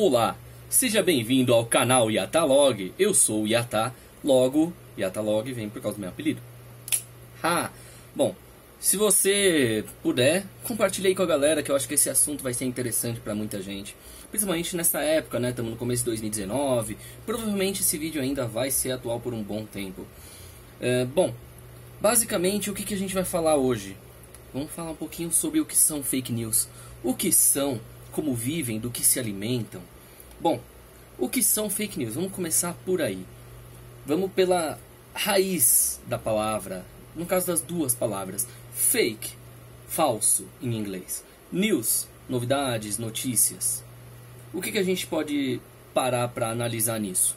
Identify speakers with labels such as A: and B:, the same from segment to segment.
A: Olá, seja bem-vindo ao canal Yatalog. Eu sou o Yata, logo Yatalog vem por causa do meu apelido. Bom, se você puder, compartilhe aí com a galera, que eu acho que esse assunto vai ser interessante para muita gente. Principalmente nessa época, né? Estamos no começo de 2019. Provavelmente esse vídeo ainda vai ser atual por um bom tempo. Bom, basicamente o que a gente vai falar hoje? Vamos falar um pouquinho sobre o que são fake news. O que são, como vivem, do que se alimentam. Bom, o que são fake news? Vamos começar por aí. Vamos pela raiz da palavra, no caso das duas palavras. Fake, falso em inglês. News, novidades, notícias. O que a gente pode parar para analisar nisso?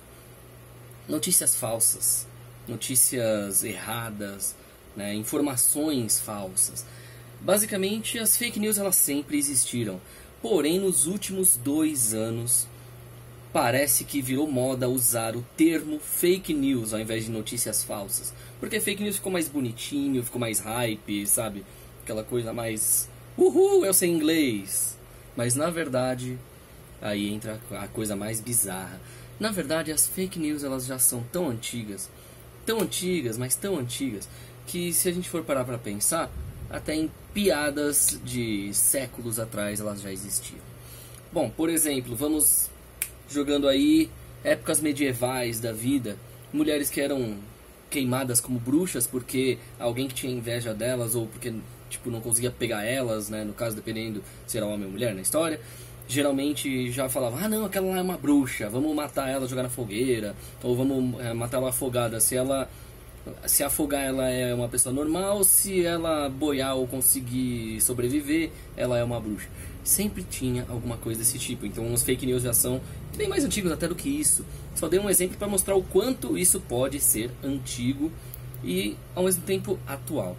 A: Notícias falsas, notícias erradas, né, informações falsas. Basicamente, as fake news elas sempre existiram. Porém, nos últimos 2 anos, parece que virou moda usar o termo fake news ao invés de notícias falsas. Porque fake news ficou mais bonitinho, ficou mais hype, sabe? Aquela coisa mais... Uhul, eu sei inglês! Mas na verdade, aí entra a coisa mais bizarra. Na verdade, as fake news elas já são tão antigas, mas tão antigas, que se a gente for parar pra pensar, até em piadas de séculos atrás elas já existiam. Bom, por exemplo, vamos jogando aí épocas medievais da vida, mulheres que eram queimadas como bruxas porque alguém que tinha inveja delas ou porque não conseguia pegar elas, né, no caso dependendo se era homem ou mulher na história, geralmente já falava, não, aquela lá é uma bruxa, vamos matar ela, jogar na fogueira, ou vamos matar ela afogada. Se afogar ela é uma pessoa normal, se ela boiar ou conseguir sobreviver, ela é uma bruxa. Sempre tinha alguma coisa desse tipo. Então os fake news já são bem mais antigos até do que isso. Só dei um exemplo para mostrar o quanto isso pode ser antigo e ao mesmo tempo atual.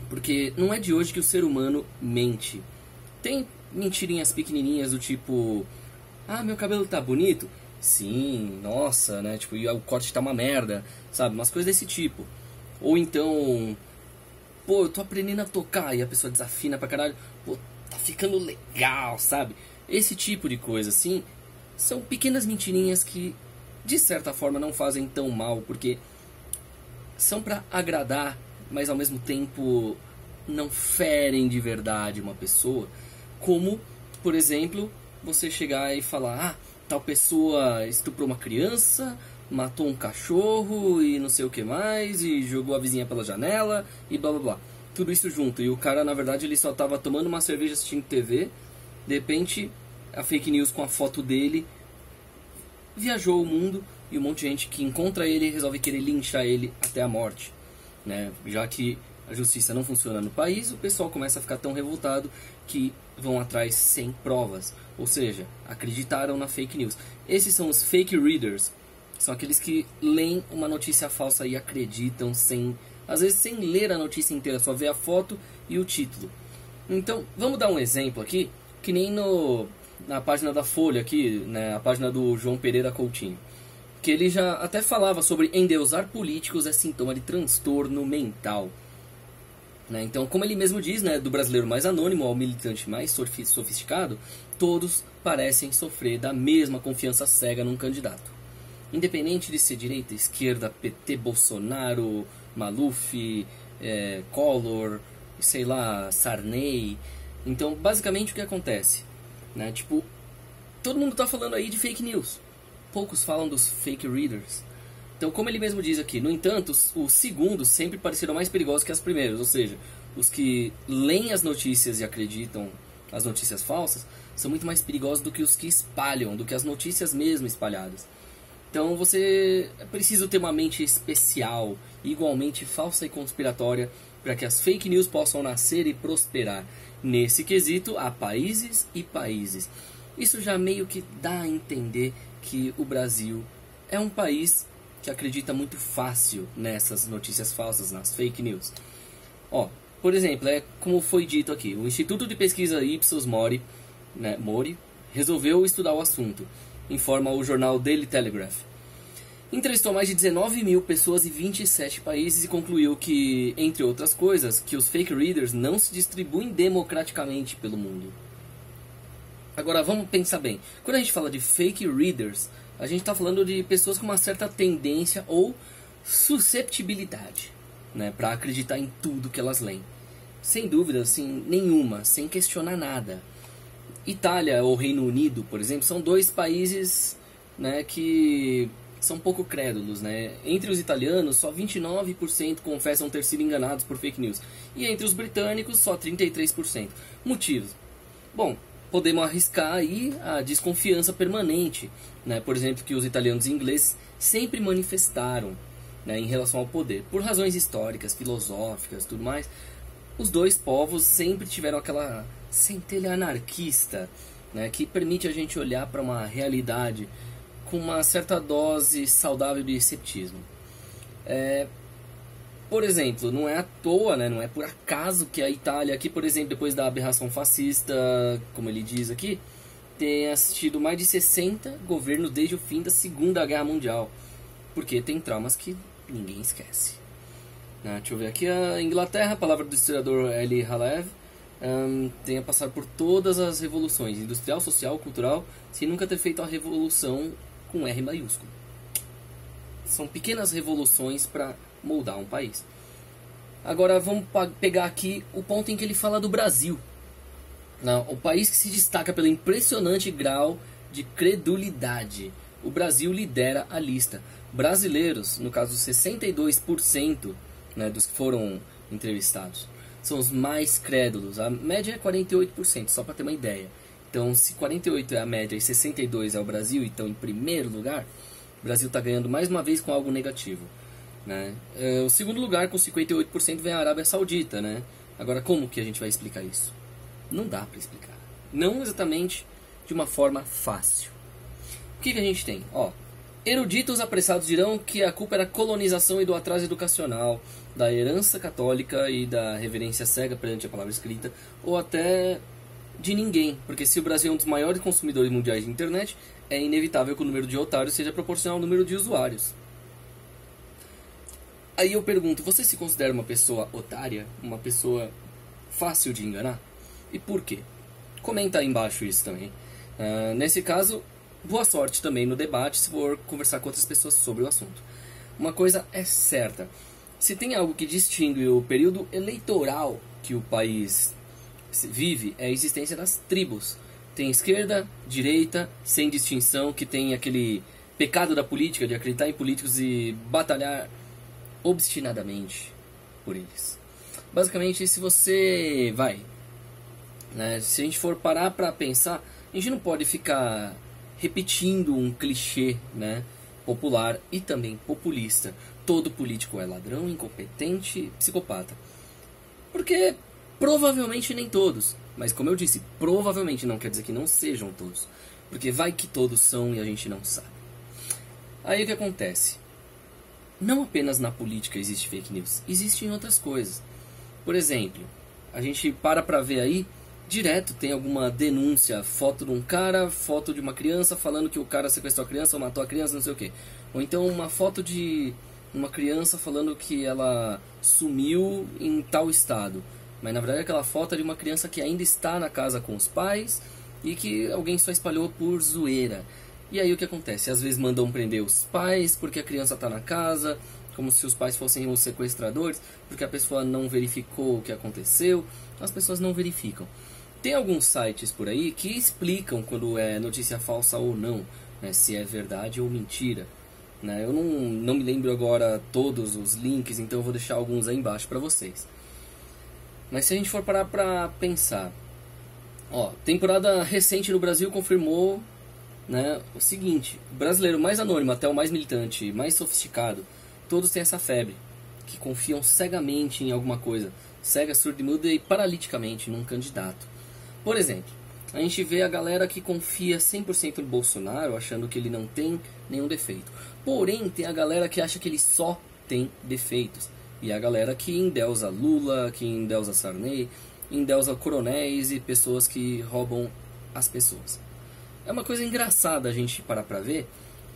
A: Porque não é de hoje que o ser humano mente. Tem mentirinhas pequenininhas do tipo, meu cabelo tá bonito? Sim, nossa, né? E o corte tá uma merda, sabe? Umas coisas desse tipo. Ou então, eu tô aprendendo a tocar e a pessoa desafina pra caralho. Tá ficando legal, sabe? Esse tipo de coisa, assim, são pequenas mentirinhas que, de certa forma, não fazem tão mal, porque são pra agradar, mas ao mesmo tempo não ferem de verdade uma pessoa. Como, por exemplo, você chegar e falar, tal pessoa estuprou uma criança, matou um cachorro e não sei o que mais, e jogou a vizinha pela janela e blá blá blá. Tudo isso junto. E o cara, na verdade, ele só estava tomando uma cerveja assistindo TV. De repente, a fake news com a foto dele viajou o mundo e um monte de gente que encontra ele resolve querer linchar ele até a morte, né? Já que a justiça não funciona no país, o pessoal começa a ficar tão revoltado que vão atrás sem provas. Ou seja, acreditaram na fake news. Esses são os fake readers. São aqueles que leem uma notícia falsa e acreditam às vezes sem ler a notícia inteira, só ver a foto e o título. Então, vamos dar um exemplo aqui, que nem na página da Folha aqui, né, a página do João Pereira Coutinho. Que ele já até falava sobre endeusar políticos é sintoma de transtorno mental. Então, como ele mesmo diz, né, do brasileiro mais anônimo ao militante mais sofisticado, todos parecem sofrer da mesma confiança cega num candidato. Independente de ser direita, esquerda, PT, Bolsonaro, Maluf, Collor, sei lá, Sarney. Então, basicamente o que acontece? Né, todo mundo está falando aí de fake news. Poucos falam dos fake readers. Então, como ele mesmo diz aqui, no entanto, os segundos sempre pareceram mais perigosos que as primeiras. Ou seja, os que leem as notícias e acreditam as notícias falsas são muito mais perigosos do que os que espalham, do que as notícias mesmo espalhadas. Então, você é preciso ter uma mente especial, igualmente falsa e conspiratória, para que as fake news possam nascer e prosperar. Nesse quesito, há países e países. Isso já meio que dá a entender que o Brasil é um país que acredita muito fácil nessas notícias falsas, nas fake news. Por exemplo, como foi dito aqui, o Instituto de Pesquisa Ipsos Mori, né, resolveu estudar o assunto, informa o jornal Daily Telegraph. Entrevistou mais de 19 mil pessoas em 27 países e concluiu que, entre outras coisas, que os fake readers não se distribuem democraticamente pelo mundo. Agora vamos pensar bem. Quando a gente fala de fake readers, a gente está falando de pessoas com uma certa tendência ou susceptibilidade, né, para acreditar em tudo que elas leem. Sem dúvida, assim, nenhuma, sem questionar nada. Itália ou Reino Unido, por exemplo, são dois países, né, que são pouco crédulos, né? Entre os italianos, só 29% confessam ter sido enganados por fake news. E entre os britânicos, só 33%. Motivos? Bom, podemos arriscar aí a desconfiança permanente, né? Por exemplo, que os italianos e ingleses sempre manifestaram, né, em relação ao poder. Por razões históricas, filosóficas, tudo mais, os dois povos sempre tiveram aquela centelha anarquista, né, que permite a gente olhar para uma realidade com uma certa dose saudável de esceptismo. Por exemplo, não é à toa, né, não é por acaso que a Itália, aqui, por exemplo, depois da aberração fascista, como ele diz aqui, tem assistido mais de 60 governos desde o fim da Segunda Guerra Mundial. Porque tem traumas que ninguém esquece. Deixa eu ver aqui, a Inglaterra, a palavra do historiador Eli Halev, tem a passar por todas as revoluções, industrial, social, cultural, sem nunca ter feito a revolução com R maiúsculo. São pequenas revoluções para moldar um país. Agora vamos pegar aqui o ponto em que ele fala do Brasil. O país que se destaca pelo impressionante grau de credulidade. O Brasil lidera a lista. Brasileiros, no caso 62%, né, dos que foram entrevistados, são os mais crédulos. A média é 48%, só para ter uma ideia. Então, se 48% é a média e 62% é o Brasil, então em primeiro lugar, o Brasil está ganhando mais uma vez com algo negativo, né? O segundo lugar, com 58%, vem a Arábia Saudita, né? Agora, como que a gente vai explicar isso? Não dá para explicar. Não exatamente de uma forma fácil. O que a gente tem? Eruditos apressados dirão que a culpa era a colonização e do atraso educacional, da herança católica e da reverência cega perante a palavra escrita, ou até de ninguém, porque se o Brasil é um dos maiores consumidores mundiais de internet, é inevitável que o número de otários seja proporcional ao número de usuários. Aí eu pergunto, você se considera uma pessoa otária? Uma pessoa fácil de enganar? E por quê? Comenta aí embaixo isso também. Nesse caso, boa sorte também no debate se for conversar com outras pessoas sobre o assunto. Uma coisa é certa, se tem algo que distingue o período eleitoral que o país vive, é a existência das tribos. Tem esquerda, direita, sem distinção, que tem aquele pecado da política de acreditar em políticos e batalhar obstinadamente por eles. Basicamente, se você se a gente for parar para pensar, a gente não pode ficar repetindo um clichê, né, popular e também populista. Todo político é ladrão, incompetente, psicopata. Porque provavelmente nem todos. Mas como eu disse, provavelmente não quer dizer que não sejam todos. Porque vai que todos são e a gente não sabe. Aí o que acontece? Não apenas na política existe fake news. Existe em outras coisas. Por exemplo, a gente para ver aí, direto tem alguma denúncia, foto de um cara, foto de uma criança, falando que o cara sequestrou a criança ou matou a criança, não sei o quê. Ou então uma foto de uma criança falando que ela sumiu em tal estado. Mas na verdade aquela foto é de uma criança que ainda está na casa com os pais e que alguém só espalhou por zoeira. E aí o que acontece? Às vezes mandam prender os pais porque a criança está na casa, como se os pais fossem os sequestradores, porque a pessoa não verificou o que aconteceu. As pessoas não verificam. Tem alguns sites por aí que explicam quando é notícia falsa ou não, né, se é verdade ou mentira. Né? Eu não me lembro agora todos os links, então eu vou deixar alguns aí embaixo para vocês. Mas se a gente for parar para pensar, temporada recente no Brasil confirmou, né, o seguinte: o brasileiro mais anônimo até o mais militante, mais sofisticado, todos têm essa febre, que confiam cegamente em alguma coisa, cega, surda e muda e paraliticamente num candidato. Por exemplo, a gente vê a galera que confia 100% no Bolsonaro, achando que ele não tem nenhum defeito. Porém, tem a galera que acha que ele só tem defeitos. E a galera que endeusa Lula, que endeusa Sarney, endeusa coronéis e pessoas que roubam as pessoas. É uma coisa engraçada a gente parar pra ver,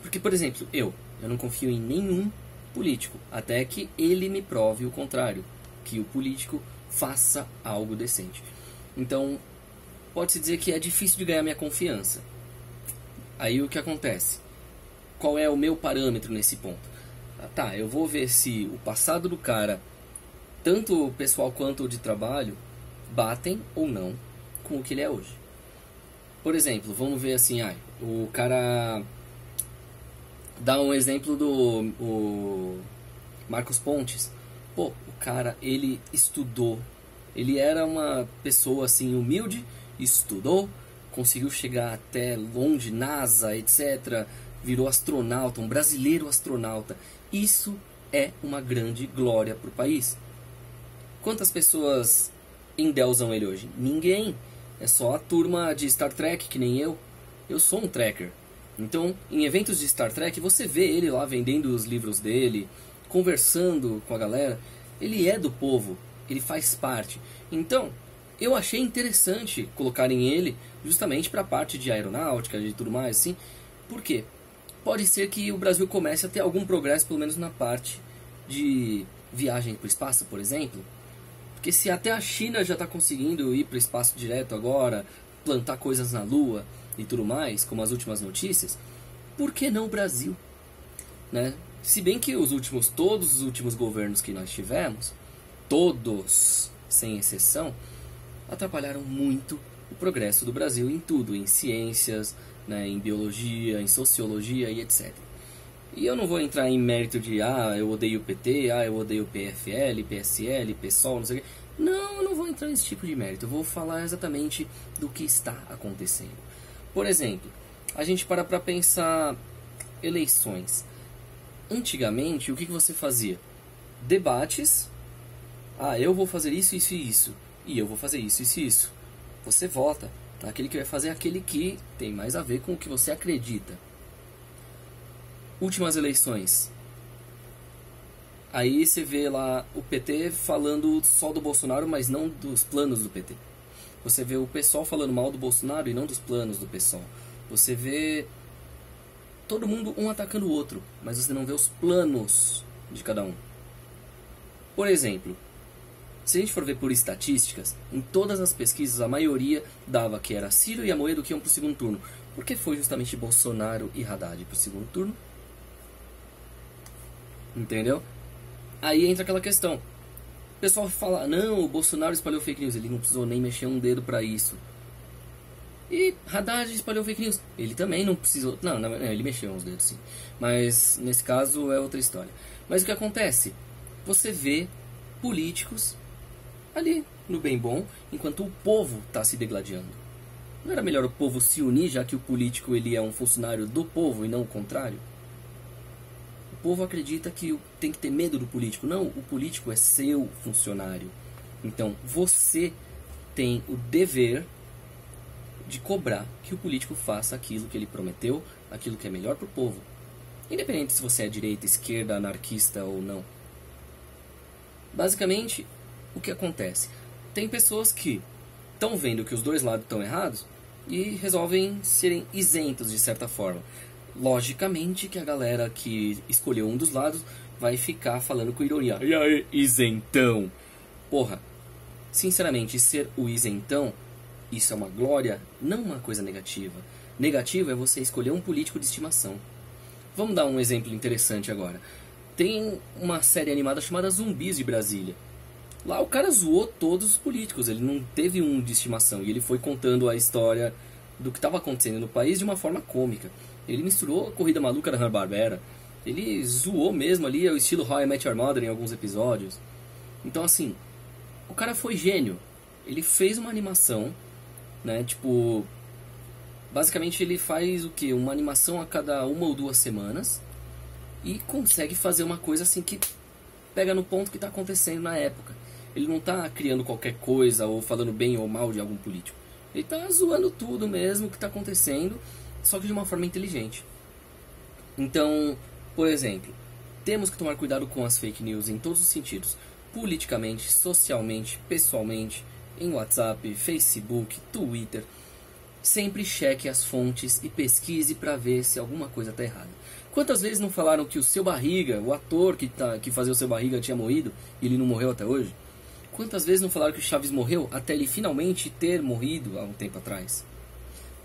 A: porque, por exemplo, eu não confio em nenhum político, até que ele me prove o contrário, que o político faça algo decente. Então, pode-se dizer que é difícil de ganhar minha confiança. Aí o que acontece? Qual é o meu parâmetro nesse ponto? Tá, eu vou ver se o passado do cara, tanto pessoal quanto de trabalho, batem ou não com o que ele é hoje. Por exemplo, vamos ver assim, o cara dá um exemplo do o Marcos Pontes. Pô, o cara, ele estudou, ele era uma pessoa assim humilde, estudou, conseguiu chegar até longe, NASA, etc. Virou astronauta, um brasileiro astronauta. Isso é uma grande glória para o país. Quantas pessoas endeusam ele hoje? Ninguém. É só a turma de Star Trek, que nem eu. Eu sou um trekker. Então, em eventos de Star Trek, você vê ele lá vendendo os livros dele, conversando com a galera. Ele é do povo, ele faz parte. Então, eu achei interessante colocarem ele justamente para a parte de aeronáutica e tudo mais, assim. Por quê? Pode ser que o Brasil comece a ter algum progresso, pelo menos na parte de viagem para o espaço, por exemplo. Porque se até a China já está conseguindo ir para o espaço direto agora, plantar coisas na Lua e tudo mais, como as últimas notícias, por que não o Brasil? Né? Se bem que todos os últimos governos que nós tivemos, todos, sem exceção, atrapalharam muito o progresso do Brasil em tudo, em ciências, né, em biologia, em sociologia e etc. E eu não vou entrar em mérito de eu odeio o PT, eu odeio o PFL, PSL, PSOL, não sei o quê. Não, eu não vou entrar nesse tipo de mérito. Eu vou falar exatamente do que está acontecendo. Por exemplo, a gente para pensar eleições. Antigamente, o que você fazia? Debates. Eu vou fazer isso, isso e isso. E eu vou fazer isso, isso e isso. Você vota. Aquele que vai fazer é aquele que tem mais a ver com o que você acredita. Últimas eleições. Aí você vê lá o PT falando só do Bolsonaro, mas não dos planos do PT. Você vê o PSOL falando mal do Bolsonaro e não dos planos do PSOL. Você vê todo mundo um atacando o outro, mas você não vê os planos de cada um. Por exemplo, se a gente for ver por estatísticas, em todas as pesquisas a maioria dava que era Ciro e Amoedo que iam para o segundo turno. Por que foi justamente Bolsonaro e Haddad para o segundo turno? Entendeu? Aí entra aquela questão. O pessoal fala, não, o Bolsonaro espalhou fake news. Ele não precisou nem mexer um dedo para isso. E Haddad espalhou fake news. Ele também não precisou. Não, ele mexeu uns dedos sim. Mas nesse caso é outra história. Mas o que acontece? Você vê políticos ali no bem bom, enquanto o povo está se degladiando. Não era melhor o povo se unir, já que o político ele é um funcionário do povo e não o contrário? O povo acredita que tem que ter medo do político. Não, o político é seu funcionário. Então, você tem o dever de cobrar que o político faça aquilo que ele prometeu, aquilo que é melhor para o povo. Independente se você é direita, esquerda, anarquista ou não. Basicamente, o que acontece? Tem pessoas que estão vendo que os dois lados estão errados e resolvem serem isentos de certa forma. Logicamente que a galera que escolheu um dos lados vai ficar falando com ironia. E aí, isentão? Porra, sinceramente, ser o isentão, isso é uma glória, não uma coisa negativa. Negativo é você escolher um político de estimação. Vamos dar um exemplo interessante agora. Tem uma série animada chamada Zumbis de Brasília. Lá o cara zoou todos os políticos, ele não teve um de estimação. E ele foi contando a história do que estava acontecendo no país de uma forma cômica. Ele misturou a corrida maluca da Hanna-Barbera. Ele zoou mesmo ali o estilo How I Met Your Mother em alguns episódios. Então assim, o cara foi gênio. Ele fez uma animação, né, tipo... Basicamente ele faz o quê? Uma animação a cada 1 ou 2 semanas. E consegue fazer uma coisa assim que pega no ponto que está acontecendo na época. Ele não está criando qualquer coisa ou falando bem ou mal de algum político. Ele está zoando tudo mesmo que está acontecendo, só que de uma forma inteligente. Então, por exemplo, temos que tomar cuidado com as fake news em todos os sentidos. Politicamente, socialmente, pessoalmente, em WhatsApp, Facebook, Twitter. Sempre cheque as fontes e pesquise para ver se alguma coisa está errada. Quantas vezes não falaram que o Seu Barriga, o ator que fazia o Seu Barriga, tinha morrido e ele não morreu até hoje? Quantas vezes não falaram que o Chaves morreu até ele finalmente ter morrido há um tempo atrás?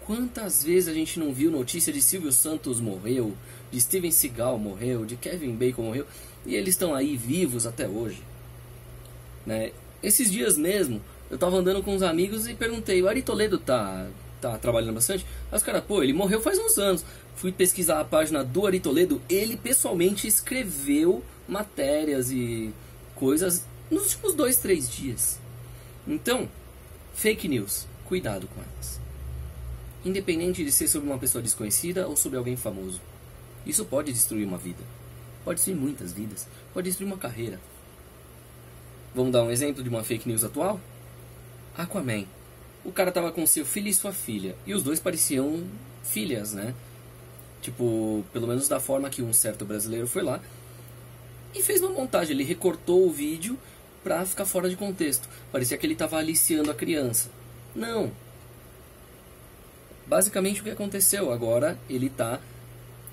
A: Quantas vezes a gente não viu notícia de Silvio Santos morreu, de Steven Seagal morreu, de Kevin Bacon morreu, e eles estão aí vivos até hoje, né? Esses dias mesmo, eu tava andando com uns amigos e perguntei, o Ari Toledo tá trabalhando bastante? Aí os caras, pô, ele morreu faz uns anos. Fui pesquisar a página do Ari Toledo, ele pessoalmente escreveu matérias e coisas nos últimos 2, 3 dias. Então, fake news, cuidado com elas. Independente de ser sobre uma pessoa desconhecida ou sobre alguém famoso. Isso pode destruir uma vida. Pode destruir muitas vidas. Pode destruir uma carreira. Vamos dar um exemplo de uma fake news atual? Aquaman. O cara tava com seu filho e sua filha. E os dois pareciam filhas, né? Tipo, pelo menos da forma que um certo brasileiro foi lá e fez uma montagem. Ele recortou o vídeo pra ficar fora de contexto. Parecia que ele tava aliciando a criança. Não. Basicamente o que aconteceu? Agora ele tá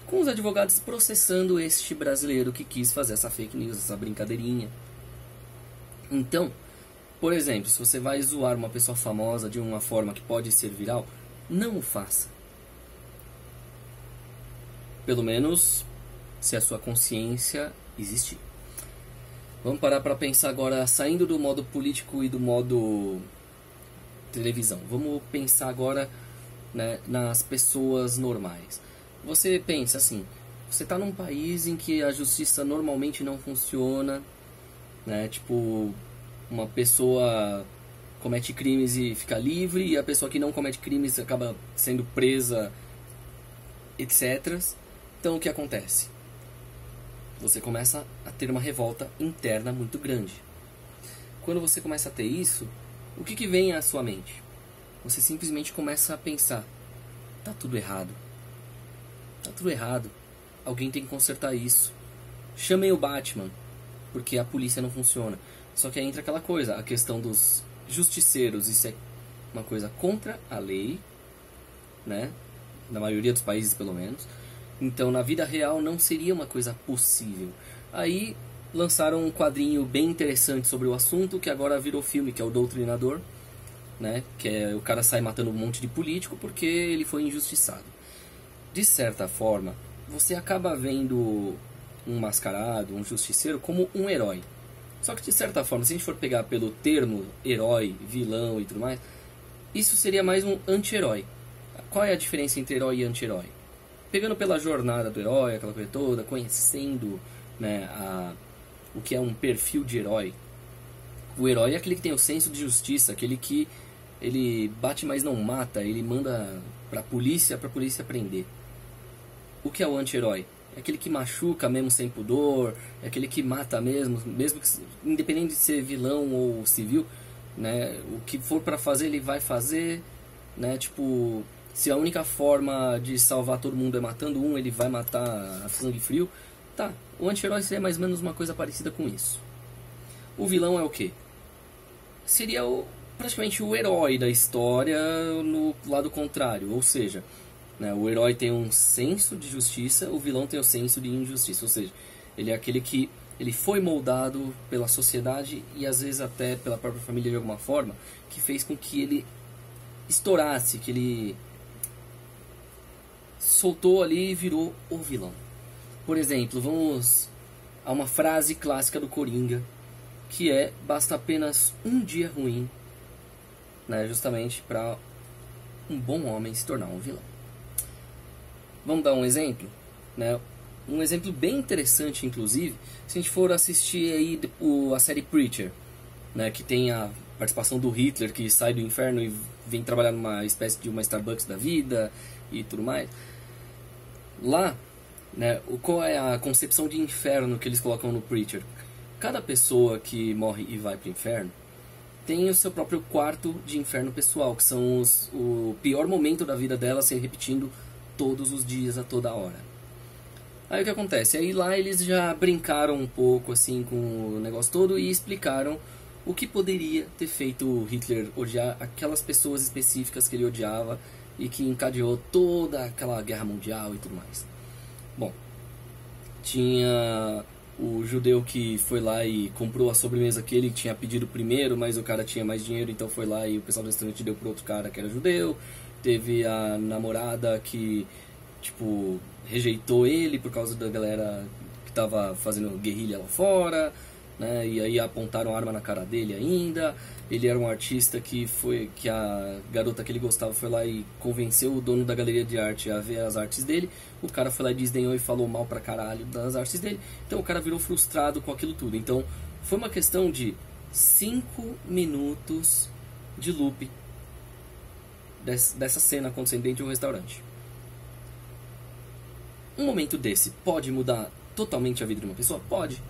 A: com os advogados processando este brasileiro que quis fazer essa fake news, essa brincadeirinha. Então, por exemplo, se você vai zoar uma pessoa famosa de uma forma que pode ser viral, não o faça. Pelo menos se a sua consciência existir. Vamos parar para pensar agora, saindo do modo político e do modo televisão. Vamos pensar agora, né, nas pessoas normais. Você pensa assim, você está num país em que a justiça normalmente não funciona, né? Tipo, uma pessoa comete crimes e fica livre, e a pessoa que não comete crimes acaba sendo presa, etc. Então o que acontece? Você começa a ter uma revolta interna muito grande. Quando você começa a ter isso, o que vem à sua mente? Você simplesmente começa a pensar, tá tudo errado. Tá tudo errado. Alguém tem que consertar isso. Chamem o Batman, porque a polícia não funciona. Só que aí entra aquela coisa, a questão dos justiceiros. Isso é uma coisa contra a lei, né? Na maioria dos países, pelo menos. Então, na vida real, não seria uma coisa possível. Aí, lançaram um quadrinho bem interessante sobre o assunto, que agora virou filme, que é o Doutrinador, né? Que é o cara sai matando um monte de político porque ele foi injustiçado. De certa forma, você acaba vendo um mascarado, um justiceiro, como um herói. Só que, de certa forma, se a gente for pegar pelo termo herói, vilão e tudo mais, isso seria mais um anti-herói. Qual é a diferença entre herói e anti-herói? Pegando pela jornada do herói, aquela coisa toda, conhecendo, né, o que é um perfil de herói. O herói é aquele que tem o senso de justiça, aquele que ele bate, mas não mata, ele manda pra polícia prender. O que é o anti-herói? É aquele que machuca mesmo sem pudor, é aquele que mata mesmo que, independente de ser vilão ou civil, né, o que for pra fazer ele vai fazer, né, tipo, se a única forma de salvar todo mundo é matando um, ele vai matar a sangue frio, tá, o anti-herói seria mais ou menos uma coisa parecida com isso. O vilão é o quê? Seria praticamente o herói da história no lado contrário, ou seja, né, o herói tem um senso de justiça, o vilão tem o senso de injustiça, ou seja, ele é aquele que ele foi moldado pela sociedade e às vezes até pela própria família de alguma forma, que fez com que ele estourasse, que ele soltou ali e virou o vilão. Por exemplo, vamos a uma frase clássica do Coringa, que é: basta apenas um dia ruim, né, justamente para um bom homem se tornar um vilão. Vamos dar um exemplo, né? Um exemplo bem interessante, inclusive, se a gente for assistir aí a série Preacher, né, que tem a participação do Hitler, que sai do inferno e vem trabalhar numa espécie de uma Starbucks da vida e tudo mais. Lá, né, qual é a concepção de inferno que eles colocam no Preacher? Cada pessoa que morre e vai para o inferno tem o seu próprio quarto de inferno pessoal, que são o pior momento da vida dela se repetindo todos os dias, a toda hora. Aí o que acontece? Aí lá eles já brincaram um pouco assim com o negócio todo e explicaram o que poderia ter feito Hitler odiar aquelas pessoas específicas que ele odiava e que encadeou toda aquela guerra mundial e tudo mais. Bom, tinha o judeu que foi lá e comprou a sobremesa que ele tinha pedido primeiro, mas o cara tinha mais dinheiro, então foi lá e o pessoal do restaurante deu pro outro cara que era judeu. Teve a namorada que, tipo, rejeitou ele por causa da galera que tava fazendo guerrilha lá fora, né? E aí apontaram arma na cara dele ainda. Ele era um artista que a garota que ele gostava foi lá e convenceu o dono da galeria de arte a ver as artes dele. O cara foi lá e desdenhou e falou mal pra caralho das artes dele. Então o cara virou frustrado com aquilo tudo. Então foi uma questão de 5 minutos de loop dessa cena acontecendo dentro de um restaurante. Um momento desse pode mudar totalmente a vida de uma pessoa? Pode.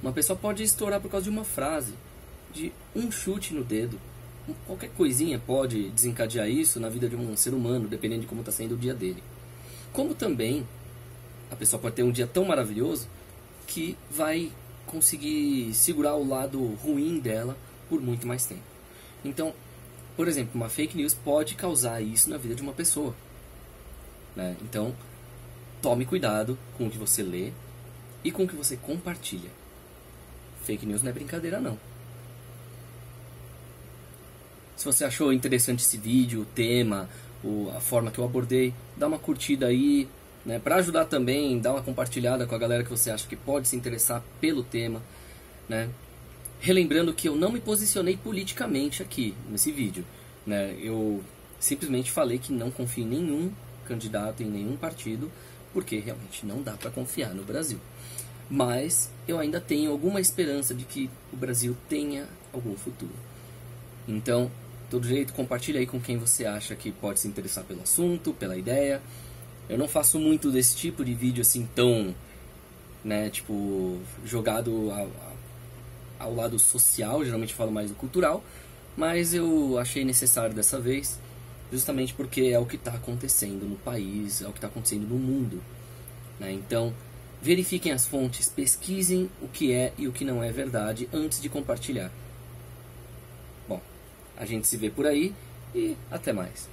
A: Uma pessoa pode estourar por causa de uma frase, de um chute no dedo. Qualquer coisinha pode desencadear isso na vida de um ser humano, dependendo de como está sendo o dia dele. Como também a pessoa pode ter um dia tão maravilhoso que vai conseguir segurar o lado ruim dela por muito mais tempo. Então, por exemplo, uma fake news pode causar isso na vida de uma pessoa, né? Então, tome cuidado com o que você lê e com o que você compartilha. Fake news não é brincadeira, não. Se você achou interessante esse vídeo, o tema, a forma que eu abordei, dá uma curtida aí, né? Para ajudar também, dá uma compartilhada com a galera que você acha que pode se interessar pelo tema, né? Relembrando que eu não me posicionei politicamente aqui nesse vídeo, né? Eu simplesmente falei que não confio em nenhum candidato, em nenhum partido, porque realmente não dá para confiar no Brasil. Mas eu ainda tenho alguma esperança de que o Brasil tenha algum futuro. Então, de todo jeito, compartilha aí com quem você acha que pode se interessar pelo assunto, pela ideia. Eu não faço muito desse tipo de vídeo assim tão, né, tipo, jogado ao lado social, geralmente falo mais do cultural, mas eu achei necessário dessa vez, justamente porque é o que está acontecendo no país, é o que está acontecendo no mundo, né? Então, verifiquem as fontes, pesquisem o que é e o que não é verdade antes de compartilhar. Bom, a gente se vê por aí e até mais.